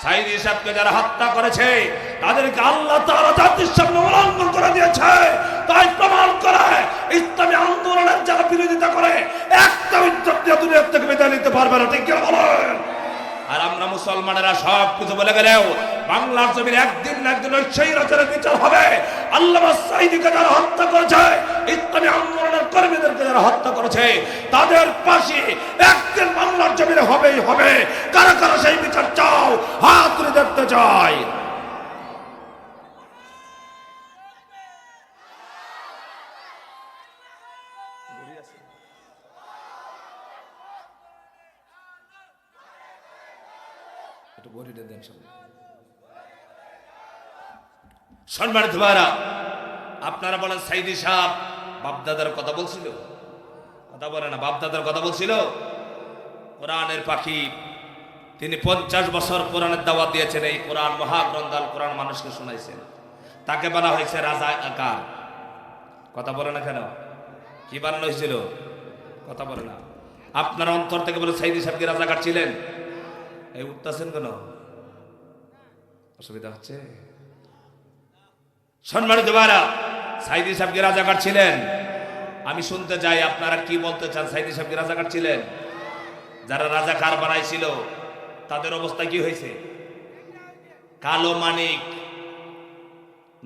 সাইদি সাহেবকে যারা হত্যা করেছে তাদেরকে আল্লাহ তাআলা জাতির সামনে উলঙ্ঘন করে দিয়েছে। তাই প্রমাণ করে ইসলামী আন্দোলনের যারা বিরোধিতা করে একটা ইজ্জত দিয়ে দুনিয়া থেকে বিদায় নিতে পারবে না। ঠিক কি বলেন? আর আমরা মুসলমানেরা সব কিছু বলে গেলেও বাংলার জমির একদিন না একদিন ওই স্বৈরাচারের বিচার হবে। আল্লামা সাঈদীকে যারা হত্যা করেছে, ইসলামী আন্দোলনের কর্মীদেরকে যারা হত্যা করেছে, তাদের ফাঁসি একদিন বাংলার জমিনে হবেই হবে। কারা কারা সেই বিচার চাও হাত তুলে দেখতে চাই। সম্মানিত ভাইরা, আপনারা বলেন সাইদি সাহেব বাপদাদার কথা বলছিল? কথা বলে না, বাপদাদার কথা বলছিল। কোরআনের পাখি, তিনি 50 বছর কোরআনের দাওয়াত দিয়েছেন। এই কোরআন মহাগ্রন্থ আল কোরআন মানুষকে শোনাইছেন। তাকে বলা হয়েছে রাজা আকার। কথা বলে না কেন? কি বানানো হয়েছিল? কথা বলে না। আপনার অন্তর থেকে বলে সাইদি সাহেব কি রাজাকার ছিলেন? এই উঠতেছেন কেন? অসুবিধা হচ্ছে? সম্মানিত ভাইরা, সাইদি সাহেব কি রাজাকার ছিলেন? আমি শুনতে চাই আপনারা কি বলতে চান। সাইদি সাহেব কি রাজাকার ছিলেন? যারা রাজাকার বানাইছিল তাদের অবস্থা কি হয়েছে? কালো মানিক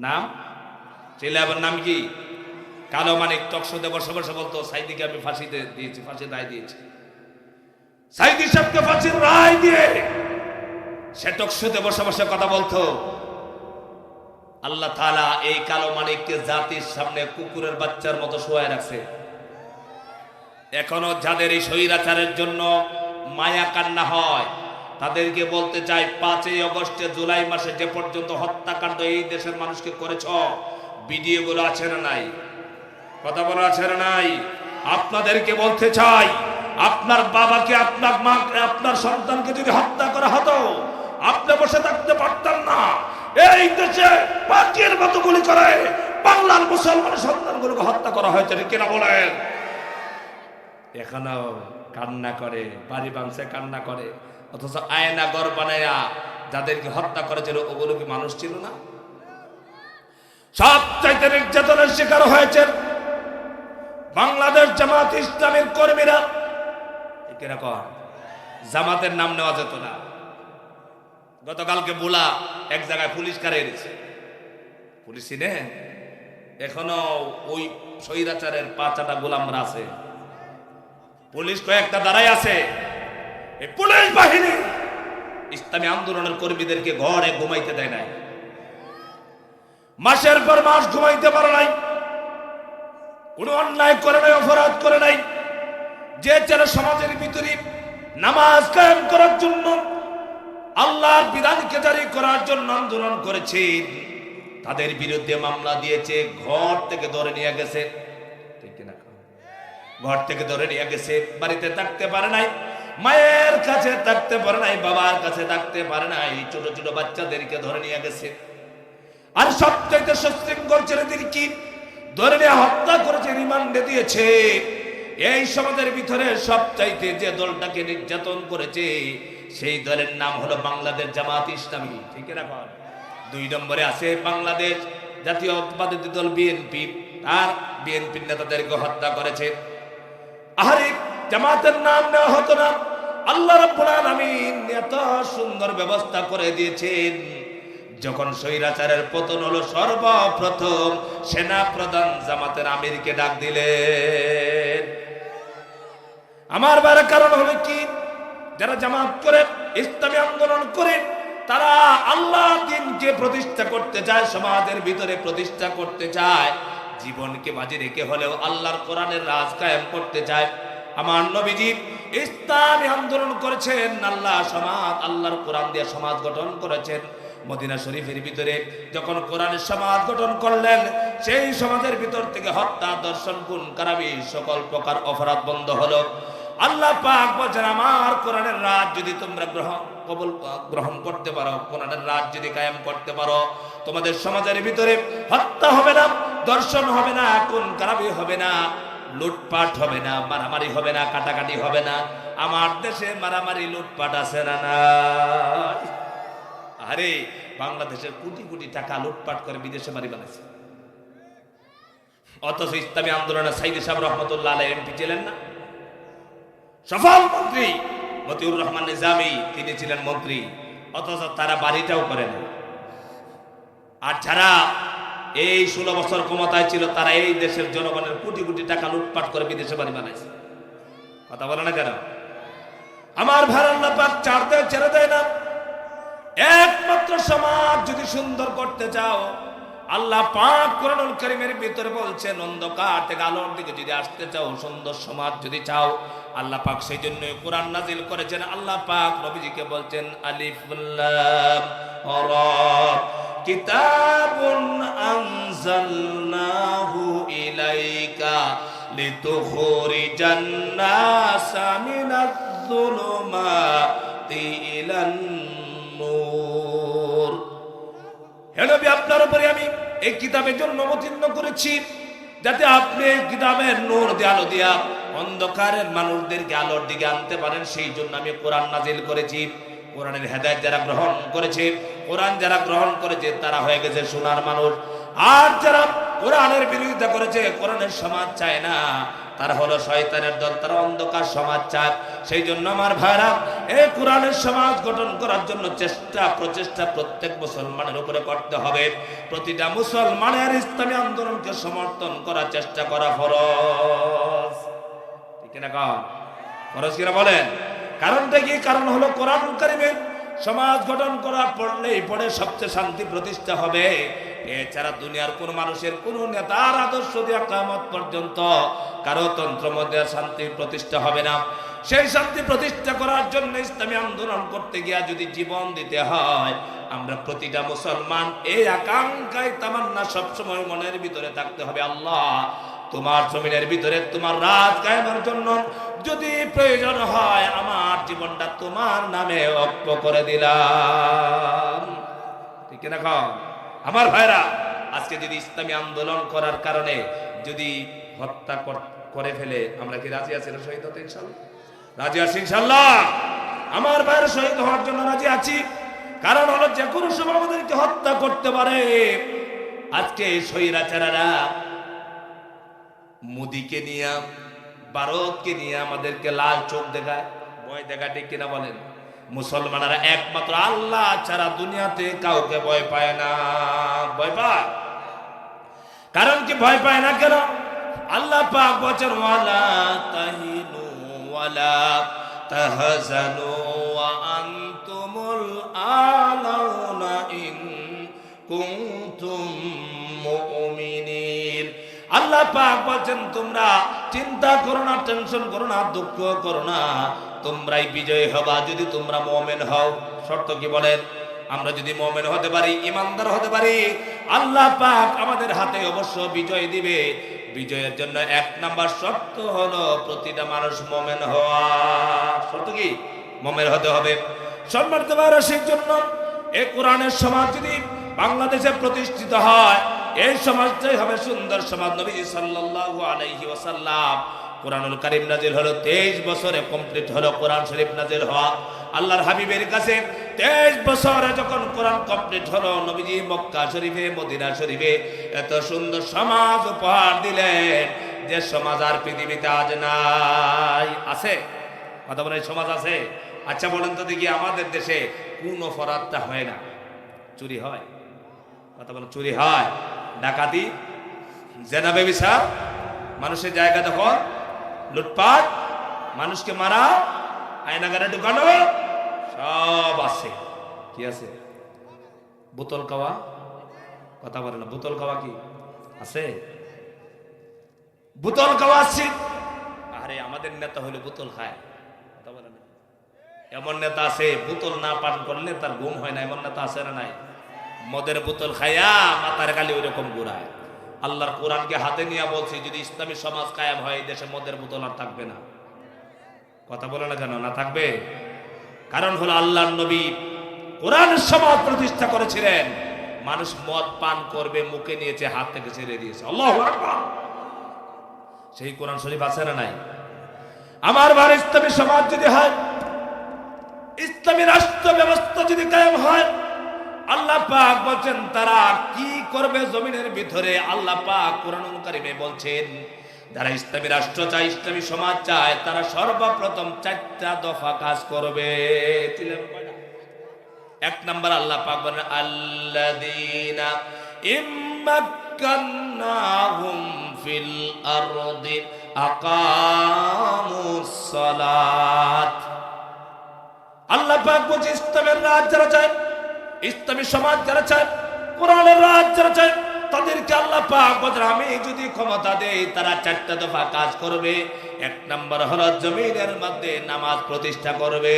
নাম ছেলের নাম কি? কালো মানিক টকশোতে বসে বসে বলতো সাইদিকে আমি ফাঁসি দিয়েছি, ফাঁসির রায় দিয়েছি। সাইদি সাহেবকে ফাঁসির রায় দিয়ে সে টকশোতে বসে বসে কথা বলতো। আল্লাহ তাআলা এই কালো মানিককে জাতির সামনে কুকুরের বাচ্চার মতো শোয়ায় রাখছে। এখনো যাদের এই স্বৈরাচারের জন্য মায়া কান্না হয়, তাদেরকে বলতে চাই 5ই আগস্টে জুলাই মাসে যে পর্যন্ত হত্যাকাণ্ড এই দেশের মানুষকে করেছ, ভিডিও গুলো আছে না নাই? কথা বলা আছে না নাই? আপনাদেরকে বলতে চাই, আপনার বাবাকে, আপনার মাকে, আপনার সন্তানকে যদি হত্যা করা হতো, আপনি বসে থাকতে পারতেন না। এই দেশে পাখির মতো গুলি করে বাংলার মুসলমান সন্তানগুলোকে হত্যা করা হয়েছে। কিনা বলেন? এখনো কান্না করে, বাড়ি ভাঙছে কান্না করে, অথচ আয়না ঘর বানায়া যাদেরকে হত্যা করেছিল ওগুলো কি মানুষ ছিল না? সবচাইতে নির্যাতনের শিকার হয়েছে বাংলাদেশ জামাত ইসলামের কর্মীরা। কিরকম? জামাতের নাম নেওয়া যেত না। গতকালকে বুলা এক জায়গায় পুলিশ কারে এনেছে, পুলিশ নে এখনো ওই স্বৈরাচারের 5টা গোলামরা আছে। পুলিশ কয়েকটা দাঁড়াই আছে। এই পুলিশ বাহিনী ইসলামী আন্দোলনের কর্মীদেরকে ঘরে ঘুমাইতে দেয় নাই, মাসের পর মাস ঘুমাইতে পারে নাই, কোনো অন্যায় করে নাই, অপরাধ করে নাই। যে যারা সমাজের ভিতরে নামাজ কায়েম করার জন্য, আল্লাহর বিধানকে জারি করার জন্য আন্দোলন করেছে, তাদের বিরুদ্ধে মামলা দিয়েছে, ঘর থেকে ধরে নিয়ে গেছে। ঠিক না? ঘর থেকে ধরে নিয়ে গেছে, বাড়িতে থাকতে পারে নাই, মায়ের কাছে থাকতে পারে নাই, বাবার কাছে থাকতে পারে নাই, ছোট ছোট বাচ্চাদেরকে ধরে নিয়ে গেছে। আর সবচাইতে সশৃঙ্খল ছেলেদেরকে ধরে নিয়ে হত্যা করেছে, রিমান্ডে দিয়েছে। এই সমাজের ভিতরে সবচাইতে যে দলটাকে নির্যাতন করেছে সেই দলের নাম হলো বাংলাদেশ জামাত ইসলামী। ঠিক না? 2 নম্বরে আছে বাংলাদেশ জাতীয়তাবাদী দল বিএনপি। আর বিএনপির নেতাদেরকে হত্যা করেছে। আরে জামাতের নাম নেওয়া হতো না। আল্লাহ রাব্বুল আলামিন এত সুন্দর ব্যবস্থা করে দিয়েছেন। যখন স্বৈরাচারের পতন হলো, সর্বপ্রথম সেনা প্রধান জামাতের আমিরকে ডাক দিলেন। আমার বারে কারণ হলো কি, যারা জামাত করে, ইসলামী আন্দোলন করে, তারা আল্লাহ দ্বীনকে প্রতিষ্ঠা করতে চায়, সমাজের ভিতরে প্রতিষ্ঠা করতে চায়, জীবনকে বাজি রেখে হলেও আল্লাহর কোরআনের রাজ কায়েম করতে চায়। আমার নবীজি ইসলামী আন্দোলন করেছেন, আল্লাহর কোরআন দিয়ে সমাজ গঠন করেছেন। মদিনা শরীফের ভিতরে যখন কোরআনের সমাজ গঠন করলেন, সেই সমাজের ভিতর থেকে হত্যা, দর্শন, খুন, কারাবি, সকল প্রকার অপরাধ বন্ধ হলো। আল্লাহ পাক বলেন, আমার কোরআনের রাজ যদি তোমরা গ্রহণ করতে পারো, কোরআনের রাজ যদি কায়েম করতে পারো, তোমাদের সমাজের ভিতরে হত্যা হবে না, দর্শন হবে না, খুন খারাপি হবে না, লুটপাট হবে না, মারামারি হবে না, কাটাকাটি হবে না। আমার দেশে মারামারি লুটপাট আছে না? নাই? আরে বাংলাদেশের কোটি কোটি টাকা লুটপাট করে বিদেশে বাড়ি বানাইছে, অথচ ইসলামী আন্দোলনের সাইদি সাহেব রহমতুল্লাহ আলাইহি এমপি ছিলেন না, সফল মন্ত্রী মতিউর রহমান নিজামী তিনি ছিলেন মন্ত্রী, অথচ তারা বাড়িটাও করেন। আর যারা এই 16 বছর ক্ষমতায় ছিল তারা এই দেশের জনগণের কোটি কোটি টাকা লুটপাট করে বিদেশে বাড়ি বানাইছে। কথা বলে না কেন? আমার ভাড়াল্লা পাক ছেড়ে দেয় না। একমাত্র সমাজ যদি সুন্দর করতে চাও, আল্লাহ পাক কোরআনুল কারীমের ভিতরে বলছেন অন্ধকার থেকে আলোর দিকে যদি আসতে চাও, সুন্দর সমাজ যদি চাও, আল্লাহ পাক সেই জন্য কোরআন নাজিল করেছেন। আল্লাহ পাক নবীজিকে বলছেন আলিফ লাম রা কিতাবুন আনজালনাহু ইলাইকা লিতুখরিজান নাসা মিনাজ যুলুমাতি ইলান নূর। হে নবী, আপনার উপরে আমি এই কিতাবের জন্য অবতীর্ণ করেছি যাতে আপনি এই কিতাবের নূর দিয়ে আলো দিয়া অন্ধকারের মানুষদেরকে আলোর দিকে আনতে পারেন। সেই জন্য আমি কোরআন নাজিল করেছি। কোরআনের হেদায়েত যারা গ্রহণ করেছে, কোরআন যারা গ্রহণ করেছে তারা হয়ে গেছে সোনার মানুষ। আর যারা কোরআনের বিরোধিতা করেছে, কোরআনের সমাজ চায় না, তারা হলো শয়তানের দল, তারা অন্ধকার সমাজ চায়। সেই জন্য আমার ভাইরা, এই কোরআনের সমাজ গঠন করার জন্য প্রচেষ্টা প্রত্যেক মুসলমানের উপরে করতে হবে। প্রতিটা মুসলমানের ইসলামী আন্দোলনকে সমর্থন করার চেষ্টা করা ফরজ। ঠিক না? ফরজ কিনা বলেন? কারণটা কি? কারণ হলো কোরআন কারীমের সমাজ গঠন করার পরে সবচেয়ে শান্তি প্রতিষ্ঠা হবে। এছাড়া দুনিয়ার কোন মানুষের কোন নেতার আদর্শ দিয়ে কিয়ামত পর্যন্ত কারো তন্ত্র মধ্যে শান্তি প্রতিষ্ঠা হবে না। সেই শান্তি প্রতিষ্ঠা করার জন্য ইসলামী আন্দোলন করতে গিয়া যদি জীবন দিতে হয়, আমরা প্রতিটা মুসলমান এই আকাঙ্ক্ষায় তামান্না সবসময় মনের ভিতরে থাকতে হবে, আল্লাহ তোমার জমিনের ভিতরে তোমার রাজ কায়েমের জন্য যদি প্রয়োজন হয় আমার জীবনটা তোমার নামে অর্প করে দিলাম। ঠিক না? আমার ভাইরা, আজকে যদি ইসলামী আন্দোলন করার কারণে যদি হত্যা করে ফেলে, আমরা কি রাজি আছি না শহীদ হতে? ইনশাআল্লাহ রাজি আছি। ইনশাআল্লাহ আমার ভাইরা শহীদ হওয়ার জন্য রাজি আছি। কারণ হলো যে কোনো সময় আমাদেরকে হত্যা করতে পারে। আজকে স্বৈরাচাররা মোদিকে নিয়ে, ভারতকে নিয়ে আমাদেরকে লাল চোখ দেখায়, ভয় দেখায়। ঠিক কিনা বলেন? মুসলমানেরা একমাত্র আল্লাহ ছাড়া দুনিয়াতে কাউকে ভয় পায় না। ভয় পায়? কারণ কি ভয় পায় না কেন? আল্লাহ পাক বলেন ওয়ালা তাহিনু ওয়ালা তাহজানু ওয়া আনতুমুল আলাউনা ইন কুনতুম মুমিনিন। আল্লাহ পাক বলেন তোমরা চিন্তা করো না, টেনশন করো না, দুঃখ করো না, তোমরাই বিজয়ী হবা যদি তোমরা মুমিন হও। শর্ত কি বলেন? আমরা যদি মুমিন হতে পারি, ইমানদার হতে পারি, আল্লাহ পাক আমাদের হাতে অবশ্য বিজয় দিবে। বিজয়ের জন্য 1 নাম্বার শর্ত হলো প্রতিটা মানুষ মুমিন হওয়া। শর্ত কি? মুমিন হতে হবে। সম্মানিত ভাইরা, সেই জন্য এই কোরআনের সমাজ যদি বাংলাদেশে প্রতিষ্ঠিত হয়, এই সমাজটাই হবে সুন্দর সমাজ। নবী সাল্লাল্লাহু আলাইহি ওয়াসাল্লাম কোরআনুল কারীম নাজিল হলো 23 বছরে কমপ্লিট হলো কোরআন শরীফ নাজিল হওয়া। আল্লাহর হাবিবের কাছে 23 বছরে যখন কোরআন কমপ্লিট হলো, নবীজি মক্কা শরীফে, মদিনা শরীফে এত সুন্দর সমাজ উপহার দিলেন যে সমাজ আর পৃথিবীতে আজ নাই। আছে? কথা বলেন, সমাজ আছে? আচ্ছা বলেন তো দেখি, আমাদের দেশে কোন অপরাধটা হয় না? চুরি হয়? কথা বলেন, চুরি হয়, ডাকাতি, জেনা, ব্যভিচার, মানুষের জায়গা দখল, লুটপাট, মানুষকে মারা, আয়নাগারে ঢুকানো, সব আছে। কি আছে? বোতল খাওয়া। কথা বলে না, বোতল খাওয়া কি আছে? বোতল খাওয়া আছে। আরে আমাদের নেতা হলে বোতল খায়। কথা বলে না, এমন নেতা আছে বোতল না পান করলে তার ঘুম হয় না, এমন নেতা আছে না নাই? মদের বোতল খাইয়া মাথার গালি ওই রকম ঘুরায়। আল্লাহর কোরআনকে হাতে নিয়ে বলছি, যদি ইসলামী সমাজ কায়েম হয়, দেশে মদের বোতল আর থাকবে না। কথা বলে না কেন? না থাকবে। কারণ হলো আল্লাহর নবী কোরআনের সমাজ প্রতিষ্ঠা করেছিলেন। মানুষ মদ পান করবে, মুখে নিয়েছে, হাত থেকে ছেড়ে দিয়েছে। আল্লাহু আকবার। সেই কোরআন শরীফ আছে না নাই? আমার ভাই, ইসলামী সমাজ যদি হয়, ইসলামী রাষ্ট্র ব্যবস্থা যদি কায়েম হয়, আল্লাহ পাক বলছেন তারা কি করবে জমিনের ভিতরে। আল্লাহ পাক কোরআনুল কারীমে বলছেন যারা ইসলামী রাষ্ট্র চায়, ইসলামী সমাজ চায়, তারা সর্বপ্রথম 4টা দফা কাজ করবে। এক নাম্বার আল্লাহ পাক বলেন আল্লাযীনা ইম্মাক্কান্নাহুম ফিল আরদি আকামুস সালাত। আল্লাহ পাক বলছে ইসলামের রাজ যারা চায়, ইসলামী সমাজ যারা চায়, কোরআনের রাজ যারা চায়, তাদেরকে আল্লাহ পাক বলেন আমি যদি ক্ষমতা দেই তারা 4টা দফা কাজ করবে। এক নাম্বার হলো জমিনের মধ্যে নামাজ প্রতিষ্ঠা করবে।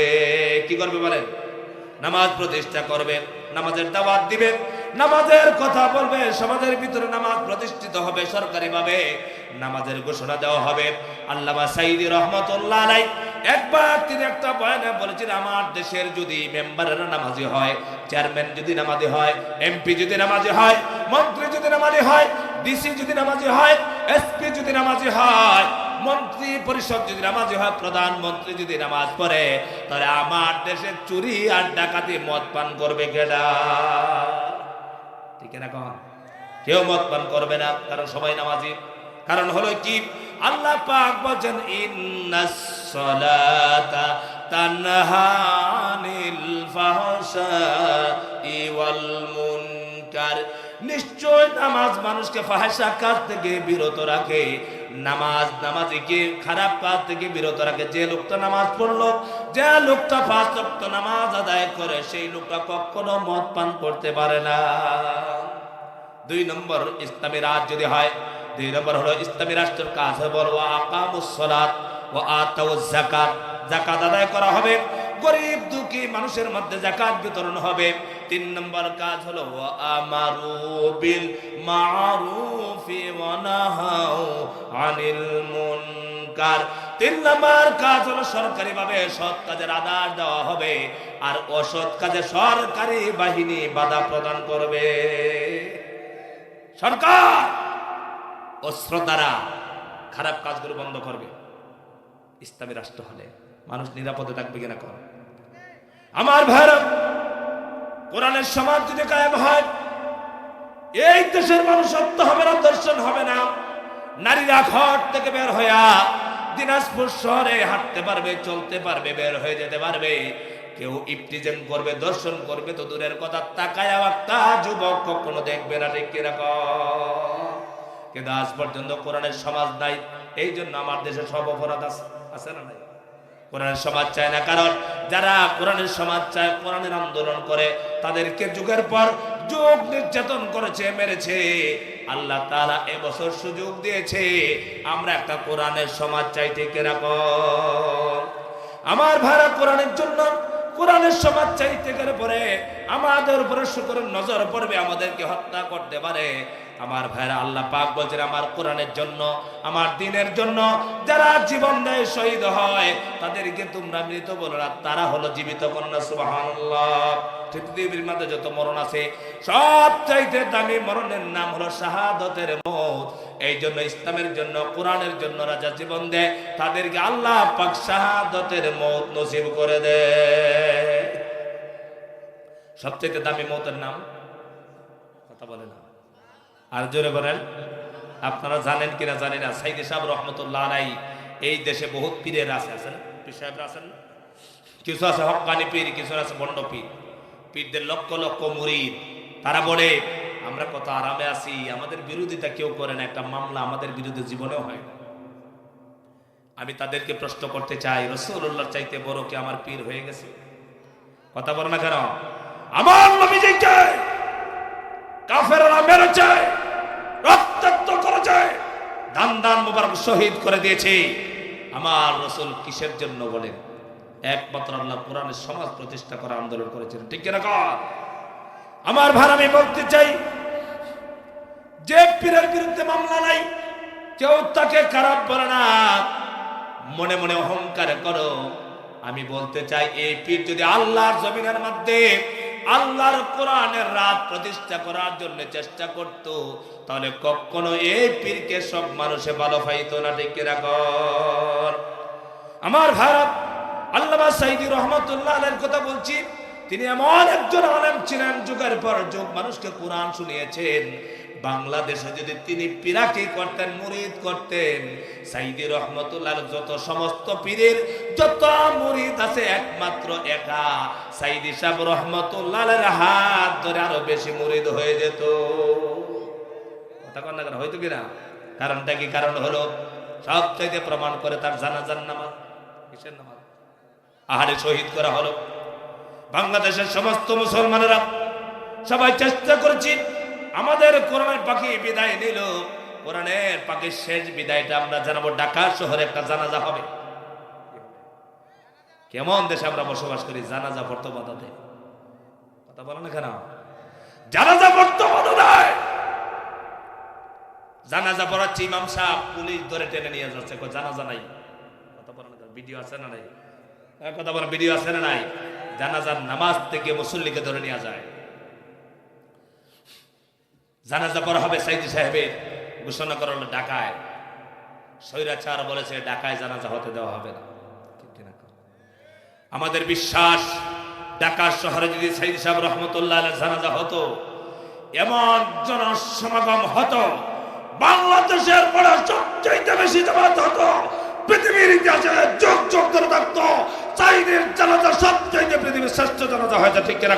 কি করবে বলেন? নামাজ প্রতিষ্ঠা করবে, নামাজের দাওয়াত দিবে, নামাজের কথা বলবে, সমাজের ভিতরে নামাজ প্রতিষ্ঠিত হবে, সরকারিভাবে নামাজের ঘোষণা দেওয়া হবে। আল্লামা সাঈদী রহমাতুল্লাহ আলাইহি একবার তিনি একটা বয়ানে বলেছেন আমার দেশের যদি মেম্বারেরা নামাজি হয়, চেয়ারম্যান যদি নামাজি হয়, এমপি যদি নামাজি হয়, মন্ত্রী যদি নামাজি হয়, ডিসি যদি নামাজি হয়, এসপি যদি নামাজি হয়, মন্ত্রী পরিষদ যদি নামাজি হয়, প্রধানমন্ত্রী যদি নামাজ পড়ে, তাহলে আমার দেশে চুরি আর ডাকাতি মদ পান করবে কেডা? ঠিক না? কখন কেউ মদ পান করবে না, কারণ সবাই নামাজি। কারণ হলো কি আল্লাহ পাক বলেন ইন্নাস সালাতা তানহা আনিল ফাহশাই ওয়াল মুনকার। নিশ্চয় নামাজ মানুষকে ফাহিশা কাজ থেকে বিরত রাখে, নামাজ নামাজিকে খারাপ কাজ থেকে বিরত রাখে। যে লোকটা নামাজ পড়লো, যে লোকটা 5 ওয়াক্ত নামাজ আদায় করে, সেই লোকটা কখনো মদ পান করতে পারে না। 2 নম্বর ইসলামী রাজ যদি হয়, 2 নম্বর হলো ইসলামী রাষ্ট্রের কাজ হবে ওয়া আকামুস সালাত ওয়া আতাউজ যাকাত। যাকাত আদায় করা হবে, গরিব দুঃখী মানুষের মধ্যে যাকাত বিতরণ হবে। 3 নম্বর কাজ হলো ওয়া আমারু বিল মারুফি ওয়া নাহাউ আনিল মুনকার। 3 নম্বর কাজ হলো সরকারিভাবে সৎ কাজের আদেশ দেওয়া হবে, আর অসৎ কাজে সরকারি বাহিনী বাধা প্রদান করবে। সরকার অস্ত্র দ্বারা খারাপ কাজগুলো বন্ধ করবে। ইসলামী রাষ্ট্র হলে মানুষ নিরাপদে থাকবে কিনা? কর আমার ভারত কোরআনের সমাজ যদি কায়েম হয়, এই দেশের মানুষ সত্য হবে না, দর্শন হবে না। নারীরা ঘর থেকে বের হইয়া দিনাজপুর শহরে হাঁটতে পারবে, চলতে পারবে, বের হয়ে যেতে পারবে। কেউ ইফতিজাম করবে, দর্শন করবে তো দূরের কথা, তাকায়া একটা যুবক কখনো দেখবে না। ঠিক কিনা? কিন্তু আজ পর্যন্ত কোরআনের সমাজ নাই। এই জন্য আমার দেশে সব অপরাধ আছে না? নাই। কোরআনের সমাজ চায় না, কারণ যারা কোরআনের সমাজ চায়, কোরআনের আন্দোলন করে, তাদেরকে যুগের পর যুগ নির্যাতন করেছে, মেরেছে। আল্লাহ তাআলা এবছর সুযোগ দিয়েছে, আমরা একটা কোরআনের সমাজ চাই। ঠিক রাখো আমার ভাইরা, কোরআনের জন্য, কোরআনের সমাজ চাইতে গেলে পরে আমাদের উপরে শুকরের নজর পড়বে, আমাদেরকে হত্যা করতে পারে। আমার ভাইরা, আল্লাহ পাক বলেন আমার কোরআনের জন্য, আমার দ্বীনের জন্য যারা জীবন দেয়, শহীদ হয়, তাদেরকে তোমরা মৃত বলো না, তারা হলো জীবিত কন্যা। সুবহানাল্লাহ। পৃথিবীর মধ্যে যত মরণ আছে, সবচাইতে দামি মরণের নাম হলো শাহাদাতের মওত। এই জন্য ইসলামের জন্য, কোরআনের জন্য রাজা জীবন দেয়, তাদেরকে আল্লাহ পাক শাহাদাতের মওত নসিব করে দেয়। সবচাইতে দামি মওতের নাম কথা বলে না, আর জোরে বলেন। আপনারা জানেন কিনা জানি না, সাইদি সাহেব রহমতুল্লাহ আলাইহি এই দেশে বহুত পীরের আছে, আছেন পীর সাহেবরা আছেন, কিছু আছে হক্কানি পীর, কিছু আছে বন্ড পীর। পীরদের লক্ষ লক্ষ মুরিদ, তারা বলে আমরা কত আরামে আছি, আমাদের বিরোধিতা কেউ করে না, একটা মামলা আমাদের বিরুদ্ধে জীবনেও হয়। আমি তাদেরকে প্রশ্ন করতে চাই, রাসূলুল্লাহর চাইতে বড় কি আমার পীর হয়ে গেছে? কথা বলে না কেন? আমার নবীজি চাই, কাফেররা মেরেছে, রক্তাক্ত করেছে, দান দান মুবারক শহীদ করে দিয়েছে। আমার রাসূল কিসের জন্য বলেন? একমাত্র আল্লাহ কোরআনের সমাজ প্রতিষ্ঠা করা আন্দোলন করেছেন। ঠিক কিনা? আমার ভাই, আমি বলতে চাই, যে পীরের বিরুদ্ধে মামলা নাই, কেউ তাকে খারাপ বলে না, মনে মনে অহংকার করো। আমি বলতে চাই, এই পীর যদি আল্লাহর জমিনের মধ্যে আল্লাহর কোরআনের রাত প্রতিষ্ঠা করার জন্য চেষ্টা করত, তাহলে কখনো এই পীরকে সব মানুষে ভালো পাইতো না। ঠিক রাখো আমার ভারত, আল্লামা সাঈদী রহমাতুল্লাহ আলাইহির কথা বলছি। তিনি এমন একজন আলেম ছিলেন, যুগের পর যুগ মানুষকে কোরআন শুনিয়েছেন। বাংলাদেশে যদি তিনি পিরাকি করতেন, মুরিদ করতেন, সাইদি রহমতুল্লাহ যত সমস্ত পীরের যত মুরিদ আছে একমাত্র একা সাইদি সাহেব রহমতুল্লাহের হাত ধরে আরো বেশি মুরিদ হয়ে যেত। কথা কন না কেন? হয়তো কিনা? কারণটা কি? কারণ হলো সবচাইতে প্রমাণ করে তার জানাজার নামাজ। কিসের নামাজ? আহারে শহীদ করা হলো। বাংলাদেশের সমস্ত মুসলমানেরা সবাই চেষ্টা করেছি, আমাদের কোরআনের পাখি বিদায় নিল, কোরআনের পাখির শেষ বিদায়টা আমরা জানাবো। ঢাকা শহরে একটা জানাজা হবে। কেমন দেশে আমরা বসবাস করি, জানাজা পড়তে বাধা দেয়। কথা বলে না কেন? জানাজা পড়তে বাধা দেয়। জানাজা পড়াচ্ছে ইমাম সাহেব, পুলিশ ধরে টেনে নিয়ে যাচ্ছে, জানাজা নাই। কথা বলে না? ভিডিও আছে না নাই? কথা বলে ভিডিও আছে না নাই? জানাজার নামাজ থেকে মুসল্লিকে ধরে নিয়ে যায়। জানাজা পড়া হবে সাইদি সাহেবের, ঘোষণা করা হলো ঢাকায়। স্বৈরাচার বলেছে ঢাকায় জানাজা হতে দেওয়া হবে না। আমাদের বিশ্বাস, ঢাকা শহরে যদি সাইদি সাহেব রহমতুল্লাহ জানাজা হতো, এমন জনসমাগম হতো, বাংলাদেশের পর সবচেয়ে বেশি জামাত হতো, পৃথিবীর ইতিহাসে যুগ যুগ ধরে থাকতো। সাইদির জানাজা সবচেয়ে পৃথিবীর শ্রেষ্ঠ জানাজা হয়েছে। ঠিক কিনা?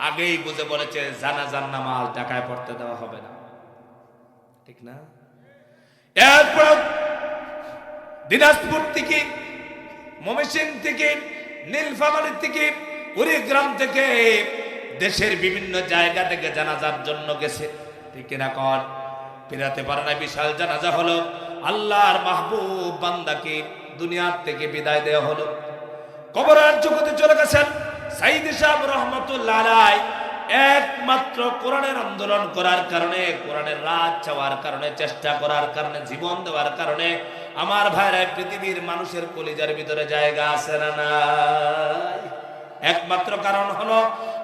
আগেই বুঝে বলেছে জানাজার নামাজ ঢাকায় পড়তে দেওয়া হবে না। ঠিক না? এরপর দিনাজপুর থেকে, ময়মনসিংহ থেকে, নীলফামারী থেকে, কুড়িগ্রাম থেকে, দেশের বিভিন্ন জায়গা থেকে জানাজার জন্য গেছে। ঠিক কিনা? কর ফিরাতে পারে না। বিশাল জানাজা হলো। আল্লাহর মাহবুব বান্দাকে দুনিয়ার থেকে বিদায় দেওয়া হলো। কবরের জগতে চলে গেছেন সাইদি সাহেব রহমতুল্লাহ আলাইহি। একমাত্র কোরআনের আন্দোলন করার কারণে, কোরআনের রাজ চাওয়ার কারণে, চেষ্টা করার কারণে, জীবন দেওয়ার কারণে আমার ভাইরা পৃথিবীর মানুষের কলিজার ভিতরে জায়গা আছে না নাই? একমাত্র কারণ হলো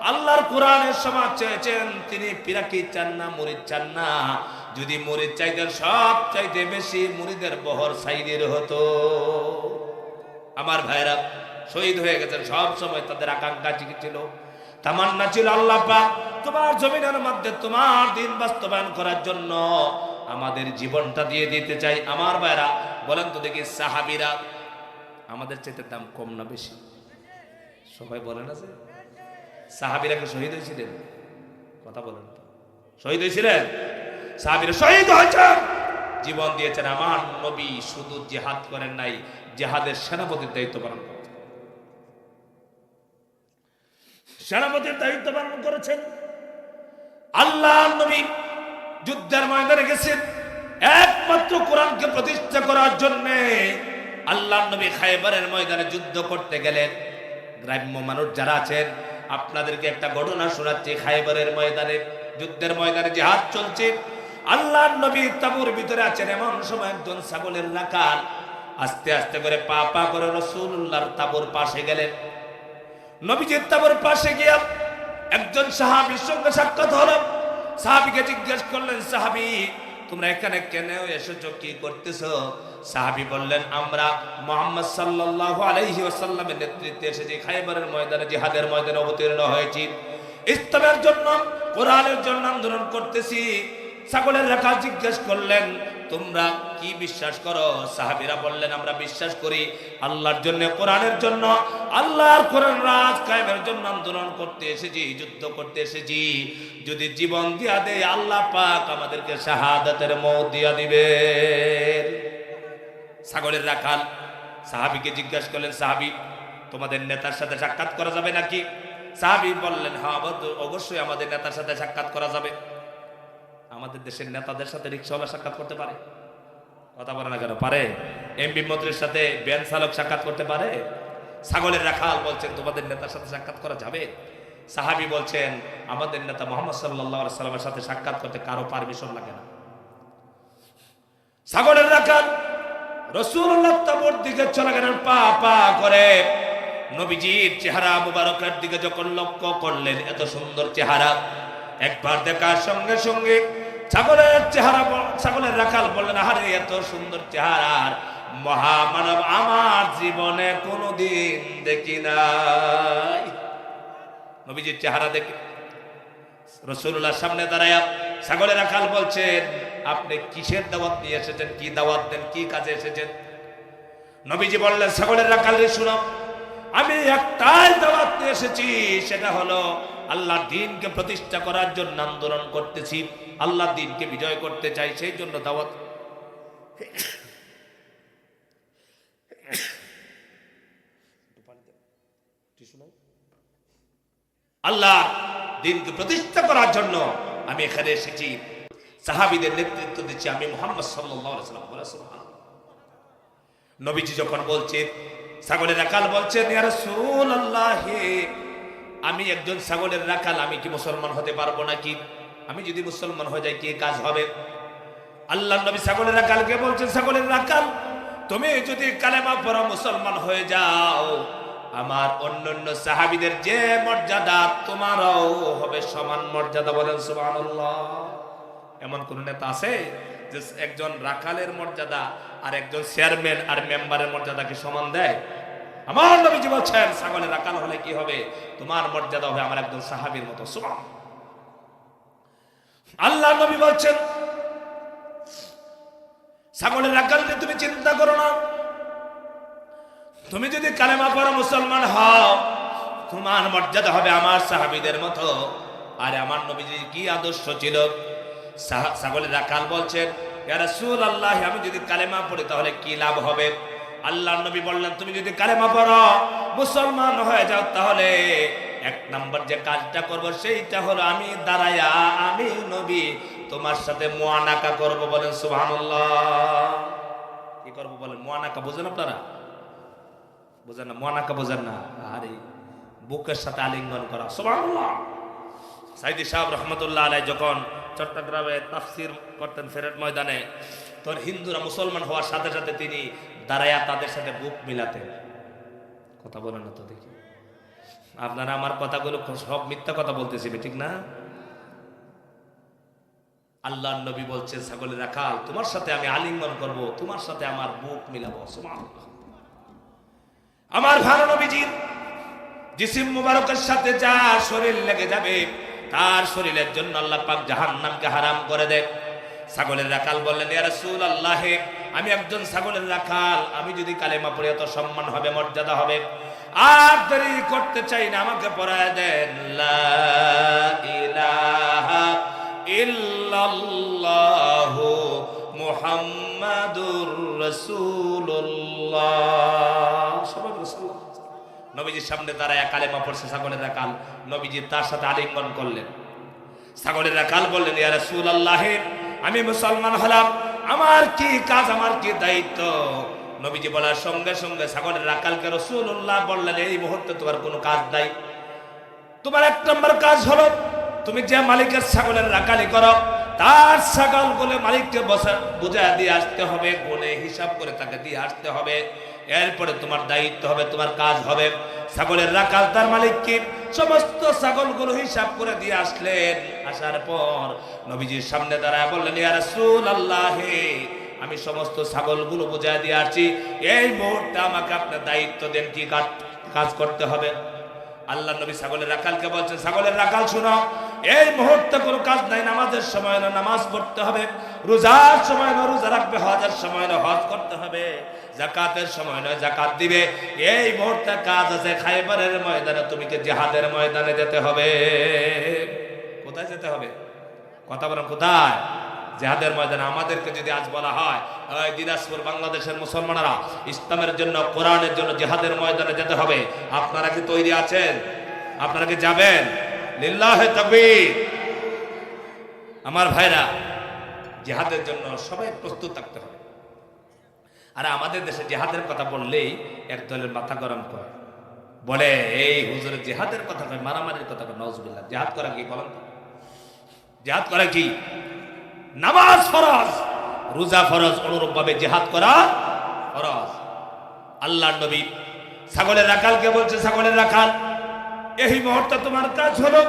আল্লাহর কোরআনের সমাজ চেয়েছেন। তিনি পিরাকি চান না, মুরিদ চান না। যদি মুরিদ চাইতেন, সব চাইতে বেশি মুরিদের বহর সাইদের হতো। আমার ভাইরা শহীদ হয়ে গেছেন। সব সময় তাদের আকাঙ্ক্ষা ছিল, তামান্না ছিল, আল্লাহ পাক তোমার জমিনের মধ্যে তোমার দিন বাস্তবায়ন করার জন্য আমাদের জীবনটা দিয়ে দিতে চাই। আমার ভাইরা বলেন তো দেখি, সাহাবীরা আমাদের চাইতে দাম কম না বেশি? সবাই বলেন আছে। সাহাবীরা কি শহীদ হয়েছিলেন? কথা বলেন তো। শহীদ হয়েছিলেন? সাহাবীরা শহীদ হয়েছেন, জীবন দিয়েছেন। আমার নবী শুধু জিহাদ করেন নাই, জিহাদের সেনাপতির দায়িত্ব পালন করেছেন। সেনাপতির দায়িত্ব পালন করেছেন। আল্লাহর নবী যুদ্ধের ময়দানে গেছেন একমাত্র কোরআনকে প্রতিষ্ঠা করার জন্য। আল্লাহর নবী খায়বারের ময়দানে যুদ্ধ করতে গেলেন। গ্রাম্য মানুষ যারা আছেন, আপনাদেরকে একটা ঘটনা শোনাচ্ছি। খায়বারের ময়দানে, যুদ্ধের ময়দানে জিহাদ চলছে। আল্লাহর নবী তাঁবুর ভিতরে আছেন। এমন সময় একজন ছাগলের রাখাল আস্তে আস্তে করে পা পা করে রাসূলুল্লাহর তাঁবুর পাশে গেলেন। নবীজির তাঁবুর পাশে গিয়ে একজন সাহাবীর সঙ্গে সাক্ষাৎ হলো। সাহাবীকে জিজ্ঞেস করলেন, সাহাবী তোমরা এখানে কেন এসেছো, কি করতেছো? সাহাবী বললেন, আমরা মুহাম্মদ সাল্লাল্লাহু আলাইহি ওয়াসাল্লামের নেতৃত্বে এসেছি, খায়বারের ময়দানে জিহাদের ময়দানে অবতীর্ণ হয়েছি, ইসলামের জন্য, কোরআনের জন্য আন্দোলন করতেছি। ছাগলের রাখাল জিজ্ঞেস করলেন, তোমরা কি বিশ্বাস করো? সাহাবীরা বললেন, আমরা বিশ্বাস করি আল্লাহর জন্য, কোরআনের জন্য, আল্লাহর কোরআন রাজ কায়েমের জন্য আন্দোলন করতে এসেছি, যুদ্ধ করতে এসেছি। যদি জীবন দিয়া দেয় আল্লাহ পাক আমাদেরকে শাহাদাতের মওত দিয়া দিবেন। ছাগলের রাখাল সাহাবীকে জিজ্ঞেস করলেন, সাহাবী তোমাদের নেতার সাথে সাক্ষাৎ করা যাবে নাকি? সাহাবী বললেন, হ্যাঁ অবশ্যই আমাদের নেতার সাথে সাক্ষাৎ করা যাবে। আমাদের দেশের নেতাদের সাথে রিক্সাওয়ালা সাক্ষাৎ করতে পারে? কথা বলে না কেন? পারে। এমপি মন্ত্রীর সাথে ভ্যান চালক সাক্ষাৎ করতে পারে? ছাগলের রাখাল বলছেন, তোমাদের নেতার সাথে সাক্ষাৎ করা যাবে? সাহাবী বলছেন, আমাদের নেতা মুহাম্মদ সাল্লাল্লাহু আলাইহি সাল্লামের সাথে সাক্ষাৎ করতে কারো পারমিশন লাগে না। ছাগলের রাখাল রাসূলুল্লাহ তাবুর দিকে চলে গেলেন পা পা করে। নবীজির চেহারা মুবারকের দিকে যখন লক্ষ্য করলেন, এত সুন্দর চেহারা, একবার দেখার সঙ্গে সঙ্গে ছাগলের রাখাল বললেন, আরে এত সুন্দর চেহারার মহামানব আমার জীবনে কোনোদিন দেখি নাই। নবীজির চেহারা দেখে রাসূলুল্লাহর সামনে দাঁড়ায়া ছাগলের রাখাল বলছেন, আপনি কিসের দাওয়াত নিয়ে এসেছেন, কি দাওয়াত দেন, কি কাজে এসেছেন? নবীজি বললেন, ছাগলের রাখাল রে শুনো, আমি একটাই দাওয়াত নিয়ে এসেছি, সেটা হলো আল্লাহর দ্বীনকে প্রতিষ্ঠা করার জন্য আন্দোলন করতেছি, আল্লাহর দ্বীনকে বিজয় করতে চাই, সেই জন্য দাওয়াত। আল্লাহ দ্বীনকে প্রতিষ্ঠা করার জন্য আমি এখানে এসেছি, সাহাবীদের নেতৃত্ব দিচ্ছি আমি মুহাম্মদ সাল্লাল্লাহু আলাইহি ওয়াসাল্লাম। নবীজি যখন বলছেন, ছাগলের রাখাল বলছেন, ইয়া রাসূলুল্লাহ, আমি একজন ছাগলের রাখাল, আমি কি মুসলমান হতে পারবো নাকি? আমি যদি মুসলমান হয়ে যাই কি কাজ হবে? আল্লাহর নবী ছাগলের রাখালকে বলছেন, ছাগলের রাখাল, তুমি যদি কালেমা পড়ো মুসলমান হয়ে যাও, আমার অন্যান্য সাহাবীদের যে মর্যাদা তোমারও হবে সমান মর্যাদা। বলেন সুবহানাল্লাহ। এমন কোন নেতা আছে যে একজন রাখালের মর্যাদা আর একজন চেয়ারম্যান আর মেম্বারের মর্যাদাকে সমান দেয়? আমার নবীজি বলছেন, ছাগলের রাখাল হলে কি হবে? তোমার মর্যাদা হবে আমার একজন সাহাবীর মতো। সুবহান। আল্লাহ নবী বলছেন, ছাগলের রাখাল নিয়ে তুমি চিন্তা করো না, তুমি যদি কালেমা পড়ো মুসলমান হও, তোমার মর্যাদা হবে আমার সাহাবীদের মতো। আর আমার নবীজির কি আদর্শ ছিল? ছাগলের রাখাল বলছেন, ইয়া রাসূলুল্লাহ, আমি যদি কালেমা পড়ি তাহলে কি লাভ হবে? আল্লাহর নবী বললেন, তুমি যদি কালেমা পড়ো মুসলমান হয়ে যাও, তাহলে এক নাম্বার যে কাজটা করব সেইটা হলো আমি দাঁড়ায়া আমি নবী তোমার সাথে মুআনাকা করব। বলেন সুবহানাল্লাহ। কি করব বলেন? মুআনাকা বুঝেন আপনারা? বুঝেন না? মুআনাকা বুঝেন না? আরে বুকের সাথে আলিঙ্গন করা। সুবহানাল্লাহ। সাইদি সাহেব রহমতুল্লাহ আলাইহি যখন চট্টগ্রামে তাফসীর করতেন ফেরেট ময়দানে, তখন হিন্দুরা মুসলমান হওয়ার সাথে সাথে তিনি দাঁড়ায়া তাদের সাথে বুক মিলাতেন। কথা বলেন না তো দেখি, আপনারা আমার কথাগুলো সব মিথ্যা কথা বলতেছি, ঠিক না? আল্লাহর নবী বলছেন, ছাগলের রাখাল, তোমার সাথে আমি আলিঙ্গন করব, তোমার সাথে আমার বুক মিলাবো। সুবহানাল্লাহ। আমার ভালো নবীজির জিসিম মুবারকের সাথে যা শরীর লেগে যাবে, তার শরীরের জন্য আল্লাহ পাক জাহান্নামকে হারাম করে দেয়। ছাগলের রাখাল বললেন, ইয়া রাসূলুল্লাহ, আমি একজন ছাগলের রাখাল, আমি যদি কালেমা পড়ি এত সম্মান হবে, মর্যাদা হবে, আর দেরি করতে চাই না, আমাকে পড়ায় দেন লা ইলাহা ইল্লাল্লাহু মুহাম্মাদুর রাসূলুল্লাহ। সবাই রাসূলুল্লাহ। নবীজির সামনে দাঁড়ায় কালেমা পড়ছে ছাগলের রাখাল, নবীজি তার সাথে আলিঙ্গন করলেন। ছাগলের রাখাল বললেন, ইয়া রাসূলুল্লাহ, আমি মুসলমান হলাম, আমার কি কাজ, আমার কি দায়িত্ব? নবীজি বলার সঙ্গে সঙ্গে ছাগলের রাখালকে রাসূলুল্লাহ বললেন, এই মুহূর্তে তোমার কোনো কাজ নাই, তোমার এক নম্বর কাজ হলো তুমি যে মালিকের ছাগলের রাখালি করো, তার ছাগল বলে মালিককে বুঝা দিয়ে আসতে হবে, গুনে হিসাব করে তাকে দিয়ে আসতে হবে। এরপরে তোমার দায়িত্ব হবে, তোমার কাজ হবে। ছাগলের রাখাল তার মালিককে সমস্ত ছাগলগুলো হিসাব করে দিয়ে আসলেন। আসার পর নবীজির সামনে দাঁড়ায় বললেন, ইয়া রাসূলুল্লাহ, আমি সমস্ত ছাগলগুলো বুঝা দিয়ে আসছি, এই মুহূর্তে আমাকে আপনার দায়িত্ব দেন, কি কাজ করতে হবে? আল্লাহ নবী ছাগলের রাখালকে বলছেন, ছাগলের রাখাল শুনো, এই মুহূর্তে কোনো কাজ নাই, নামাজের সময় না নামাজ পড়তে হবে, রোজার সময় না রোজা রাখবে, হজের সময় না হজ করতে হবে, যাকাতের সময় নয় যাকাত দিবে। এই মুহূর্তে কাজ আছে খায়বারের ময়দানে, তুমি কি জিহাদের ময়দানে যেতে হবে। কোথায় যেতে হবে? কথা বলেন, কোথায়? জিহাদের ময়দানে। আমাদেরকে যদি আজ বলা হয়, ওই দিনাজপুর বাংলাদেশের মুসলমানেরা ইসলামের জন্য, কোরআনের জন্য জিহাদের ময়দানে যেতে হবে, আপনারা কি তৈরি আছেন? আপনারা কি যাবেন? লিল্লাহে তাকবীর। আমার ভাইরা, জিহাদের জন্য সবাই প্রস্তুত থাকতে হবে। আর আমাদের দেশে জিহাদের কথা বললেই এক দলের মাথা গরম করে, বলে এই হুজুরের জিহাদের কথা কয়, মারামারির কথা কয়। নাউজুবিল্লাহ। জিহাদ করা কি বলেন? জিহাদ করা কি? নামাজ ফরজ, রোজা ফরজ, অনুরূপ ভাবে জিহাদ করা ফরজ। আল্লাহর নবী ছাগলের রাখালকে বলছে, ছাগলের রাখাল, এই মুহূর্তে তোমার কাজ হলো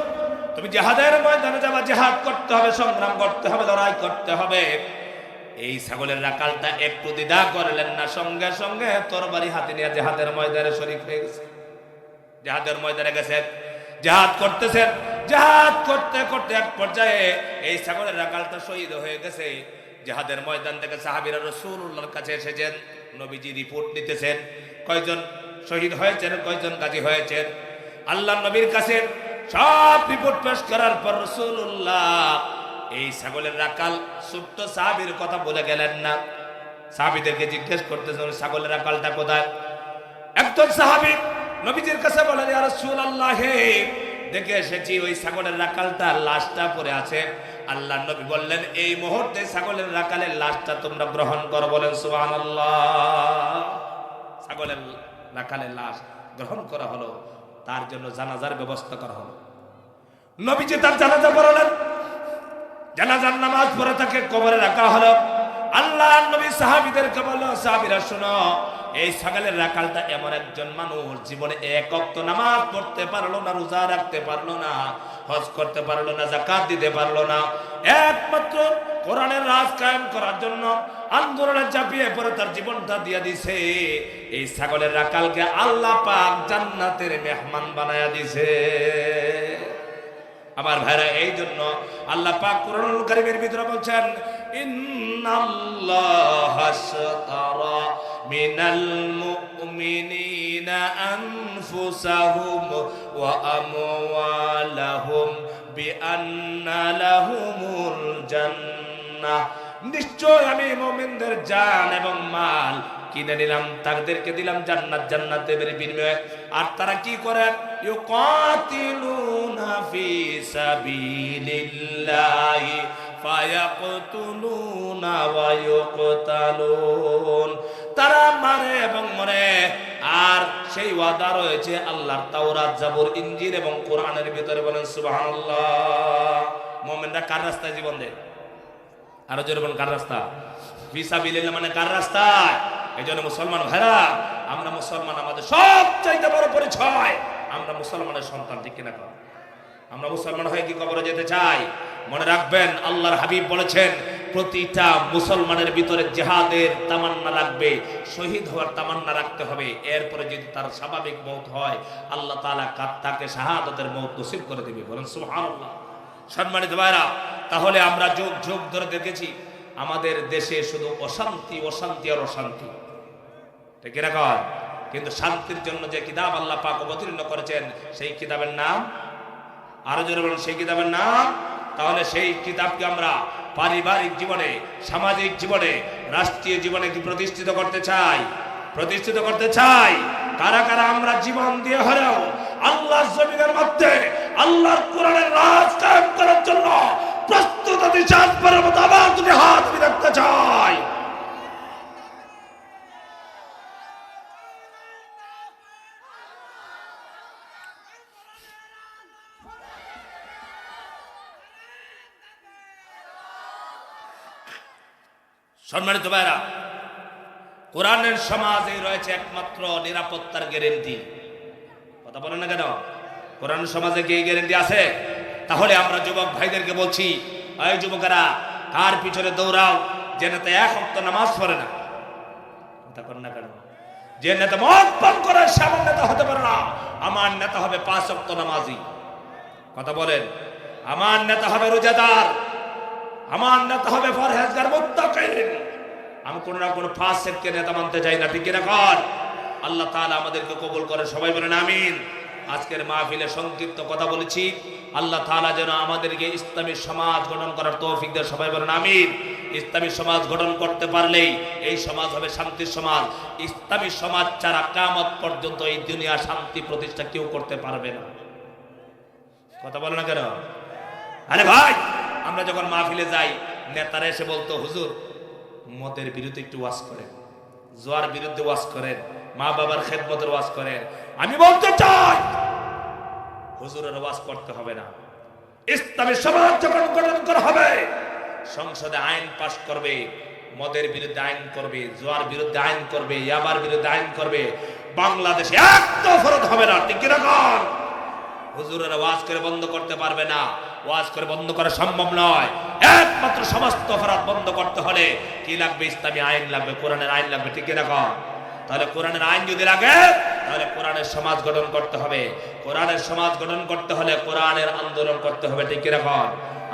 তুমি জিহাদের ময়দানে যাবা, জিহাদ করতে হবে, সংগ্রাম করতে হবে, লড়াই করতে হবে। এই ছাগলের রাখালটা একটু দ্বিধা করলেন না, সঙ্গে সঙ্গে তরবারি হাতে নিয়ে জিহাদের ময়দানে শরীক হয়ে গেছে। জিহাদের ময়দানে গেছেন, জিহাদ করতেছেন, জিহাদ করতে করতে এক পর্যায়ে এই ছাগলের রাখালটা শহীদ হয়ে গেছে। জিহাদের ময়দান থেকে সাহাবীরা রাসূলুল্লাহর কাছে এসেছেন, নবীজি রিপোর্ট নিতেছেন কয়জন শহীদ হয়েছেন, কয়জন গাজী হয়েছেন। আল্লাহ নবীর কাছে সব রিপোর্ট পেশ করার পর রাসূলুল্লাহ এই ছাগলের রাখাল ছোট্ট সাহাবীর কথা বলে গেলেন না। সাহাবীদেরকে জিজ্ঞেস করতেছেন ছাগলের রাখালটা কোথায়। একজন সাহাবী নবীজির কাছে বলেন, ইয়া রাসূলুল্লাহ, দেখে এসেছি ওই ছাগলের রাখালটা লাশটা পড়ে আছে। আল্লাহ নবী বললেন, এই মুহূর্তে ছাগলের রাখালের লাশটা তোমরা গ্রহণ করো। বলেন সুবহানাল্লাহ। ছাগলের রাখালের লাশ গ্রহণ করা হলো, তার জন্য জানাজার ব্যবস্থা করা হলো। নবীজি তার জানাজা পড়ালেন, জানাজার নামাজ পড়ে তাকে কবরে রাখা হলো। আল্লাহ নবী সাহাবীদেরকে বলল, সাহাবীরা শোনো, এই ছাগলের রাখালটা এমন একজন মানুষ জীবনে এক ওয়াক্ত নামাজ পড়তে পারলো না, রোজা রাখতে পারলো না, হজ করতে পারলো না, যাকাত দিতে পারলো না, একমাত্র কোরআনের রাজ কায়েম করার জন্য আন্দোলনে ঝাঁপিয়ে পড়ে তার জীবনটা দিয়ে দিছে। এই ছাগলের রাখালকে আল্লাহ পাক জান্নাতের মেহমান বানায়া দিছে। আমার ভাইরা, এই জন্য আল্লাহ পাক কোরআনুল কারীমের ভিতরে বলছেন, ইন্নাল্লাহা আশতারা মিনাল মুমিনিনা আনফুসাহুম ওয়া আমওয়ালাহুম বিআন্না লাহুমুল জান্নাহ। নিশ্চয় আমি মুমিনদের জান এবং মাল কিনে নিলাম, তাদেরকে দিলাম জান্নাত, জান্নাতের বিনিময়ে। আর তারা কি করে? ইউকাতিলুনা ফি সাবিলিল্লাহি ফায়াকতুলুনা ওয়া ইউকতালুন। তারা মারে এবং মরে। আর সেই ওয়াদা রয়েছে আল্লাহর তাওরাত, জাবুর, ইনজিল এবং কোরআনের ভিতরে। বলেন সুবহানাল্লাহ। মুমিনরা কার রাস্তায় জীবন দেয়? আরো জোরে বলেন, কার রাস্তা? ফি সাবিলিল্লাহ মানে কার রাস্তায়? এই জন্য মুসলমান ভাইরা, আমরা মুসলমান, আমাদের সবচাইতে বড় পরিচয় আমরা মুসলমানের সন্তান, ঠিক কিনা? আমরা মুসলমান হয়ে কি কবরে যেতে চাই? মনে রাখবেন, আল্লাহর হাবিব বলেছেন, প্রতিটা মুসলমানের ভিতরে জিহাদের তামান্না রাখবে, শহীদ হওয়ার তামান্না রাখতে হবে। এরপরে যদি তার স্বাভাবিক মওত হয়, আল্লাহ তাআলা তাকে শাহাদাতের মওত নসিব করে দেবে। বলেন সুবহানাল্লাহ। সম্মানিত ভাইরা, তাহলে আমরা যুগ যুগ ধরে দেখেছি আমাদের দেশে শুধু অশান্তি, অশান্তি আর অশান্তি, ঠিক কিনা? কিন্তু শান্তির জন্য যে কিতাব আল্লাহ পাক অবতীর্ণ করেছেন, সেই কিতাবের নাম, আরো জোরে বলুন, সেই কিতাবের নাম। তাহলে সেই কিতাবকে আমরা পারিবারিক জীবনে, সামাজিক জীবনে, রাষ্ট্রীয় জীবনে কি প্রতিষ্ঠিত করতে চাই? প্রতিষ্ঠিত করতে চাই। কারা কারা আমরা জীবন দিয়ে হলেও আল্লাহর জমিনের মধ্যে আল্লাহর কোরআনের রাজ কায়েম করার জন্য প্রস্তুত আছি? চাঁদপাড়ার মতো আবার তুমি হাত আমি দেখতে চাই। সম্মানিত ভাইরা, কোরআনের সমাজে রয়েছে একমাত্র নিরাপত্তার গ্যারেন্টি। কথা বলেন না কেন? কোরআনের সমাজে কি এই গ্যারেন্টি আছে? তাহলে আমরা যুবক ভাইদেরকে বলছি, এই যুবকেরা, কার পিছনে দৌড়াও যে নেতা এক ওয়াক্ত নামাজ পড়ে না? কথা করেন না কেন? যে নেতা মদ পান করে সে আমার নেতা হতে পারে না। আমার নেতা হবে 5 ওয়াক্ত নামাজি। কথা বলেন, আমার নেতা হবে রোজাদার, আমার নেতা হবে পরহেজগার, মুত্তাকি। আমি কোন না কোন ফাসিককে নেতা মানতে চাই না, ঠিক কিনা? আল্লাহ তাআলা আমাদেরকে কবুল করে, সবাই বলেন আমিন। আজকের মাহফিলে সংক্ষিপ্ত কথা বলেছি। আল্লাহ তাআলা যেন আমাদেরকে ইসলামী সমাজ গঠন করার তৌফিক দেন, সবাই বলেন আমিন। ইসলামী সমাজ গঠন করতে পারলেই এই সমাজ হবে শান্তির সমাজ। ইসলামী সমাজ ছাড়া কিয়ামত পর্যন্ত এই দুনিয়া শান্তি প্রতিষ্ঠা কেউ করতে পারবে না। কথা বলেন না কেন? আরে ভাই, আমরা যখন মাহফিলে যাই, নেতারা এসে বলতো, হুজুর মদের বিরুদ্ধে একটু ওয়াজ করেন, জুয়ার বিরুদ্ধে ওয়াজ করেন, মা বাবার খেদমতের ওয়াজ করেন। আমি বলতে চাই, হুজুরের ওয়াজ করতে হবে না। ইসলামী সমাজ যখন গঠন করা হবে, সংসদে আইন পাস করবে, মদের বিরুদ্ধে আইন করবে, জুয়ার বিরুদ্ধে আইন করবে, ইয়াবার বিরুদ্ধে আইন করবে, বাংলাদেশে একটা অপরাধ হবে না, ঠিক কিনা? হুজুরের ওয়াজ করে বন্ধ করতে পারবে না। ওয়াজ করে বন্ধ করা সম্ভব নয়। একমাত্র সমস্ত অপরাধ বন্ধ করতে হলে কি লাগবে? ইসলামী আইন লাগবে, কোরআনের আইন লাগবে, ঠিক কি না? তাহলে কোরআনের আইন যদি লাগে তাহলে কোরআনের সমাজ গঠন করতে হবে। কোরআনের সমাজ গঠন করতে হলে কোরআনের আন্দোলন করতে হবে, ঠিক কি না?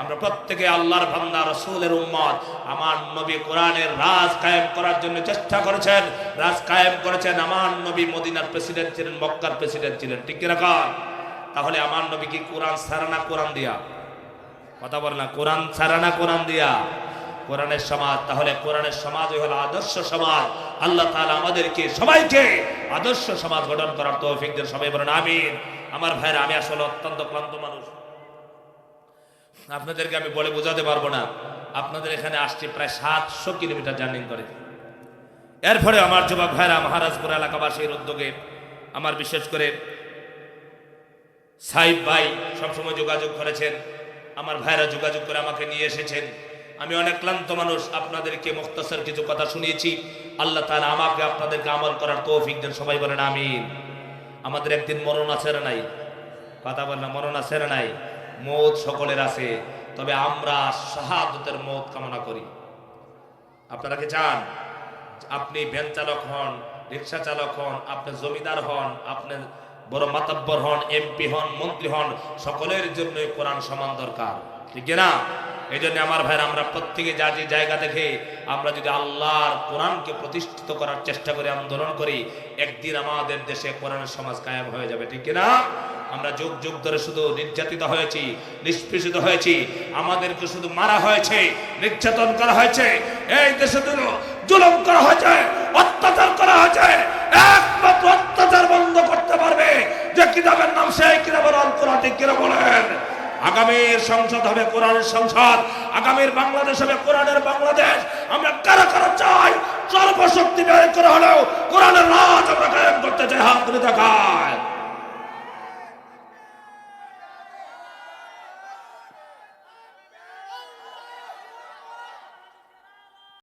আমরা প্রত্যেকে আল্লাহর বান্দা, রাসূলের উম্মত। আমার নবী কোরআনের রাজ কায়েম করার জন্য চেষ্টা করেছেন, রাজ কায়েম করেছেন। আমার নবী মদিনার প্রেসিডেন্ট ছিলেন, মক্কার প্রেসিডেন্ট ছিলেন, ঠিক কি না? তাহলে আমার নবী কি কোরআন ছাড়া না কোরআন দিয়া? কথা বল না, কোরআন ছাড়া না কোরআন দিয়া? কোরআনের সমাজ। তাহলে কোরআনের সমাজ হলো আদর্শ সমাজ। আল্লাহ তাআলা আমাদেরকে সবাইকে আদর্শ সমাজ গঠন করার তৌফিক দেন, সবাই বলেন আমিন। আমার ভাইরা, আমি আসলে অত্যন্ত ক্লান্ত মানুষ, আপনাদেরকে আমি বলে বোঝাতে পারবো না। আপনাদের এখানে আসছি প্রায় 700 কিলোমিটার জার্নি করে। এরপরে আমার যুবক ভাইরা, মহারাজপুর এলাকাবাসীর উদ্যোগে, আমার বিশেষ করে সাহিব ভাই সবসময় যোগাযোগ করেছেন, আমার ভাইরা যোগাযোগ করে আমাকে নিয়ে এসেছেন। আমি অনেক ক্লান্ত মানুষ, আপনাদেরকে মুখতাসার কিছু কথা শুনিয়েছি। আল্লাহ তাআলা আমাকে আপনাদেরকে আমল করার তৌফিক দেন, সবাই বলেন আমিন। আমাদের একদিন মরণ আছে না নাই? কথা বলেন না, মরণ আছে না নাই? মৌত সকলের আছে, তবে আমরা শাহাদাতের মৌত কামনা করি। আপনারা কি চান? আপনি ভ্যান চালক হন, রিক্সা চালক হন, আপনি জমিদার হন, আপনি বড় মাতাব্বর হন, এমপি হন, মন্ত্রী হন, সকলের জন্য কোরআন সমান দরকার, ঠিক না? এই জন্য আমার ভাইরা, আমরা প্রত্যেকে যা যে জায়গা থেকে আমরা যদি আল্লাহর কোরআনকে প্রতিষ্ঠিত করার চেষ্টা করি, আন্দোলন করি, একদিন আমাদের দেশে কোরআনের সমাজ কায়েম হয়ে যাবে, ঠিক না? আমরা যুগ যুগ ধরে শুধু নির্যাতিত হয়েছি, নিষ্পেষিত হয়েছি, আমাদেরকে শুধু মারা হয়েছে, নির্যাতন করা হয়েছে, এই দেশে জুলুম করা হয়েছে, অত্যাচার করা হয়েছে। একমাত্র অত্যাচার বন্ধ করতে পারবে যে কিতাবের নাম, সেই কিতাবের আল কোরআন, ঠিক কিনা বলেন? আগামীর সংসদ হবে কোরআনের সংসদ, আগামীর বাংলাদেশ হবে কোরআনের বাংলাদেশ। আমরা কারা কারা চাই সর্বশক্তি ব্যয় করে হলেও কোরআনের রাজ আমরা কায়েম করতে চাই? হাত তুলে দেখায়।